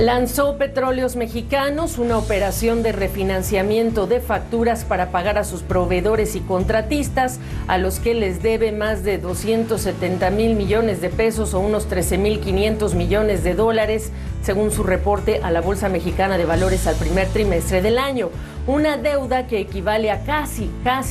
Lanzó Petróleos Mexicanos una operación de refinanciamiento de facturas para pagar a sus proveedores y contratistas, a los que les debe más de 270,000 millones de pesos o unos 13,500 millones de dólares, según su reporte a la Bolsa Mexicana de Valores al primer trimestre del año. Una deuda que equivale a casi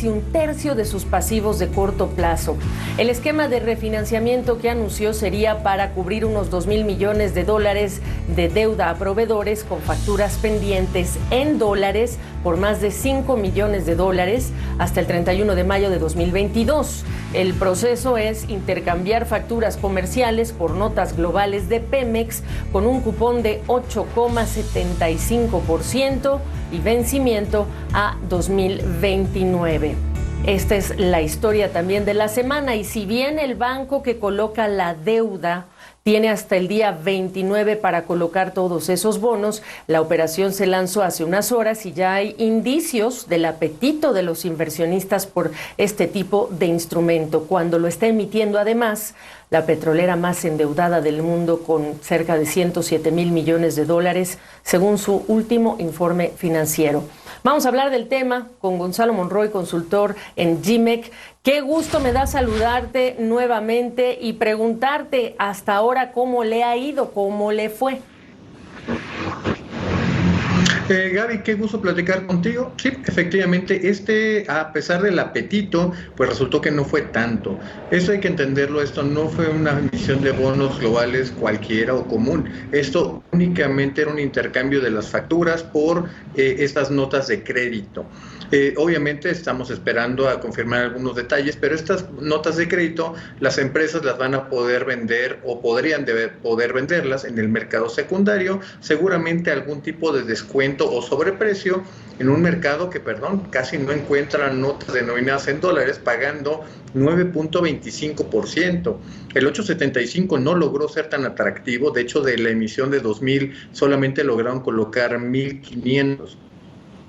un tercio de sus pasivos de corto plazo. El esquema de refinanciamiento que anunció sería para cubrir unos 2,000 millones de dólares de deuda a proveedores con facturas pendientes en dólares por más de 5 millones de dólares hasta el 31 de mayo de 2022. El proceso es intercambiar facturas comerciales por notas globales de Pemex con un cupón de 8,75% y vencimiento a 2029. Esta es la historia también de la semana, y si bien el banco que coloca la deuda tiene hasta el día 29 para colocar todos esos bonos, la operación se lanzó hace unas horas y ya hay indicios del apetito de los inversionistas por este tipo de instrumento, cuando lo está emitiendo además la petrolera más endeudada del mundo, con cerca de 107,000 millones de dólares, según su último informe financiero. Vamos a hablar del tema con Gonzalo Monroy, consultor en GMEC. Qué gusto me da saludarte nuevamente y preguntarte hasta ahora cómo le ha ido, cómo le fue. Gaby, qué gusto platicar contigo. Sí, efectivamente, a pesar del apetito, pues resultó que no fue tanto. Eso hay que entenderlo, esto no fue una emisión de bonos globales cualquiera o común. Esto únicamente era un intercambio de las facturas por estas notas de crédito. Obviamente estamos esperando a confirmar algunos detalles, pero estas notas de crédito las empresas las van a poder vender o podrían poder venderlas en el mercado secundario, seguramente algún tipo de descuento o sobreprecio en un mercado que, casi no encuentra notas denominadas en dólares, pagando 9.25%. El 8.75 no logró ser tan atractivo, de hecho de la emisión de 2,000 solamente lograron colocar 1,500.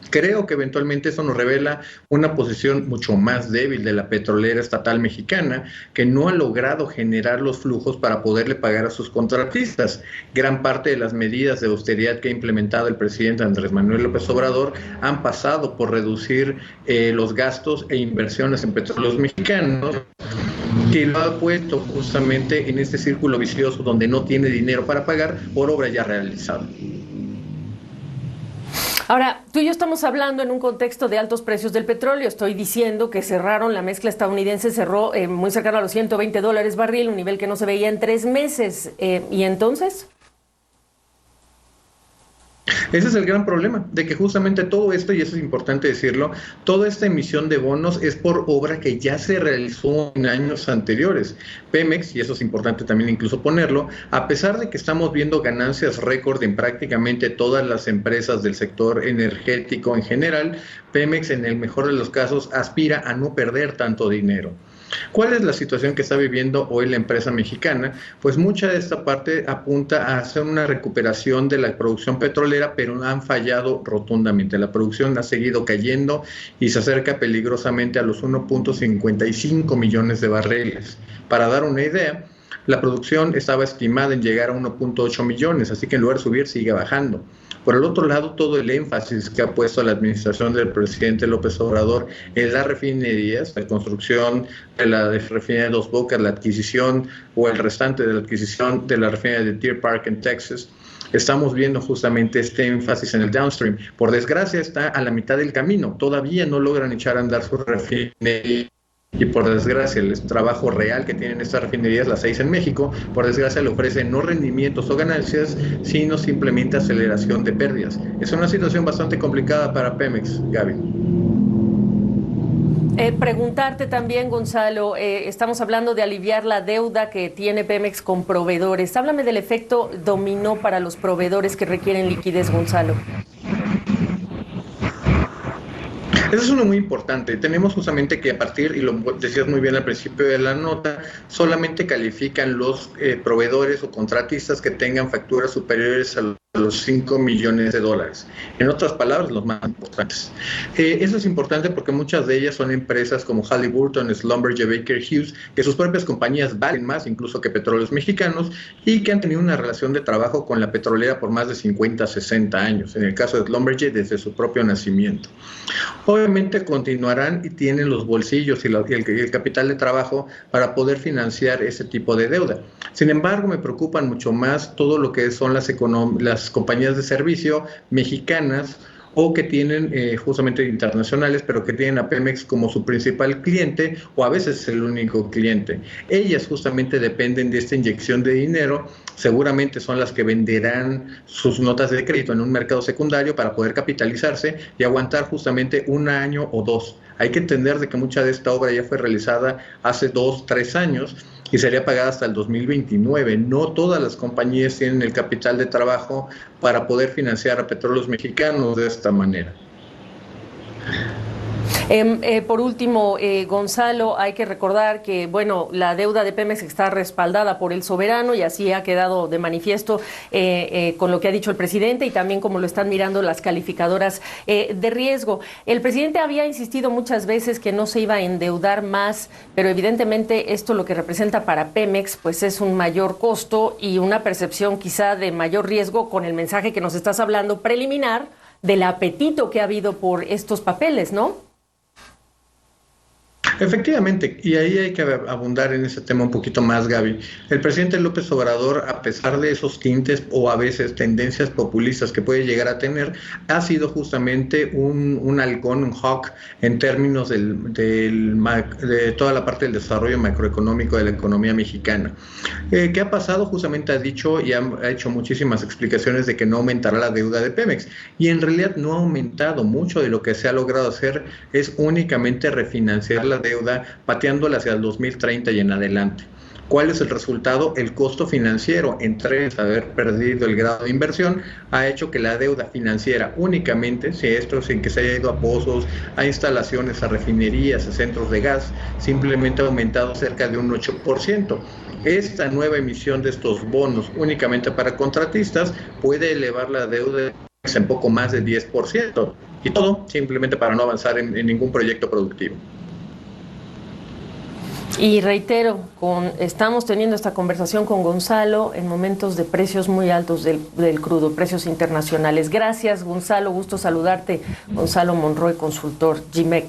Creo que eventualmente eso nos revela una posición mucho más débil de la petrolera estatal mexicana, que no ha logrado generar los flujos para poderle pagar a sus contratistas. Gran parte de las medidas de austeridad que ha implementado el presidente Andrés Manuel López Obrador han pasado por reducir los gastos e inversiones en petróleos mexicanos, que lo ha puesto justamente en este círculo vicioso donde no tiene dinero para pagar por obra ya realizada. Ahora, tú y yo estamos hablando en un contexto de altos precios del petróleo. Estoy diciendo que la mezcla estadounidense cerró muy cercano a los $120 barril, un nivel que no se veía en 3 meses. ¿Y entonces? Ese es el gran problema, de que justamente todo esto, y eso es importante decirlo, toda esta emisión de bonos es por obra que ya se realizó en años anteriores. Pemex, y eso es importante también incluso ponerlo, a pesar de que estamos viendo ganancias récord en prácticamente todas las empresas del sector energético en general, Pemex en el mejor de los casos aspira a no perder tanto dinero. ¿Cuál es la situación que está viviendo hoy la empresa mexicana? Pues mucha de esta parte apunta a hacer una recuperación de la producción petrolera, pero han fallado rotundamente. La producción ha seguido cayendo y se acerca peligrosamente a los 1.55 millones de barriles. Para dar una idea, la producción estaba estimada en llegar a 1.8 millones, así que en lugar de subir sigue bajando. Por el otro lado, todo el énfasis que ha puesto la administración del presidente López Obrador en las refinerías, la construcción de la refinería de Dos Bocas, la adquisición o el restante de la adquisición de la refinería de Deer Park en Texas, estamos viendo justamente este énfasis en el downstream. Por desgracia está a la mitad del camino, todavía no logran echar a andar su refinería. Y por desgracia el trabajo real que tienen estas refinerías, las 6 en México, por desgracia le ofrecen no rendimientos o ganancias, sino simplemente aceleración de pérdidas. Es una situación bastante complicada para Pemex, Gaby. Preguntarte también, Gonzalo, estamos hablando de aliviar la deuda que tiene Pemex con proveedores. Háblame del efecto dominó para los proveedores que requieren liquidez, Gonzalo. Eso es uno muy importante. Tenemos justamente que a partir, y lo decías muy bien al principio de la nota, solamente califican los proveedores o contratistas que tengan facturas superiores a los los $5 millones. En otras palabras, los más importantes. Eso es importante porque muchas de ellas son empresas como Halliburton, Schlumberger, Baker Hughes, que sus propias compañías valen más incluso que Petróleos Mexicanos y que han tenido una relación de trabajo con la petrolera por más de 50, 60 años. En el caso de Schlumberger, desde su propio nacimiento. Obviamente continuarán y tienen los bolsillos y el capital de trabajo para poder financiar ese tipo de deuda. Sin embargo, me preocupan mucho más todo lo que son las compañías de servicio mexicanas o que tienen justamente internacionales, pero que tienen a Pemex como su principal cliente o a veces el único cliente. Ellas justamente dependen de esta inyección de dinero, seguramente son las que venderán sus notas de crédito en un mercado secundario para poder capitalizarse y aguantar justamente un año o dos. Hay que entender de que mucha de esta obra ya fue realizada hace 2, 3 años y sería pagada hasta el 2029. No todas las compañías tienen el capital de trabajo para poder financiar a Petróleos Mexicanos de esta manera. Por último, Gonzalo, hay que recordar que, bueno, la deuda de Pemex está respaldada por el soberano y así ha quedado de manifiesto con lo que ha dicho el presidente y también como lo están mirando las calificadoras de riesgo. El presidente había insistido muchas veces que no se iba a endeudar más, pero evidentemente esto lo que representa para Pemex pues es un mayor costo y una percepción quizá de mayor riesgo con el mensaje que nos estás hablando preliminar del apetito que ha habido por estos papeles, ¿no? Efectivamente, y ahí hay que abundar en ese tema un poquito más, Gaby. El presidente López Obrador, a pesar de esos tintes o a veces tendencias populistas que puede llegar a tener, ha sido justamente un halcón, un hawk, en términos de toda la parte del desarrollo macroeconómico de la economía mexicana. ¿Qué ha pasado? Justamente ha dicho y ha hecho muchísimas explicaciones de que no aumentará la deuda de Pemex, y en realidad no ha aumentado. Mucho de lo que se ha logrado hacer es únicamente refinanciar la deuda, pateándola hacia el 2030 y en adelante. ¿Cuál es el resultado? El costo financiero, entre haber perdido el grado de inversión, ha hecho que la deuda financiera únicamente, si esto sin que se haya ido a pozos, a instalaciones, a refinerías, a centros de gas, simplemente ha aumentado cerca de un 8%. Esta nueva emisión de estos bonos únicamente para contratistas puede elevar la deuda en poco más de 10%, y todo simplemente para no avanzar en ningún proyecto productivo. Y reitero, estamos teniendo esta conversación con Gonzalo en momentos de precios muy altos del crudo, precios internacionales. Gracias, Gonzalo, gusto saludarte. Gonzalo Monroy, consultor GMEC.